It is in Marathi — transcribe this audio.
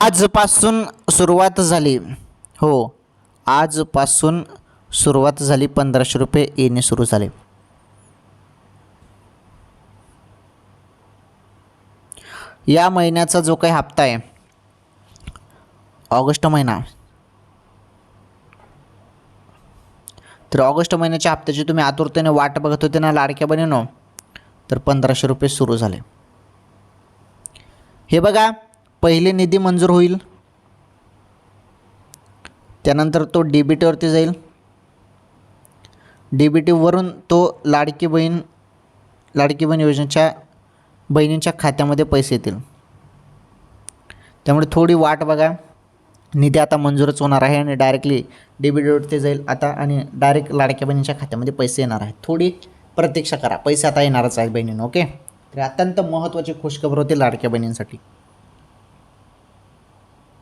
आजपासून सुरुवात झाली. हो, आजपासून सुरुवात झाली. 1500 रुपये येणे सुरू झाले. या महिन्याचा जो काही हप्ता आहे, ऑगस्ट महिना, तर ऑगस्ट महिन्याच्या हप्त्याची तुम्ही आतुरतेने वाट बघत होते ना लाडक्या बहिणींनो, तर 1500 रुपये सुरू झाले. हे बघा, पहिले निधी मंजूर होईल, त्यानंतर तो DBTवरती जाईल. DBTवरून तो लाडकी बहीण योजनेच्या बहिणींच्या खात्यामध्ये पैसे येतील. त्यामुळे थोडी वाट बघा. निधी आता मंजूरच होणार आहे आणि डायरेक्टली DBTवरती जाईल आता आणि डायरेक्ट लाडक्या बहिणींच्या खात्यामध्ये पैसे येणार आहेत. थोडी प्रतीक्षा करा, पैसे आता येणारच आहेत बहिणींनो. ओके, तर अत्यंत महत्त्वाची खुशखबर होती लाडक्या बहिणींसाठी.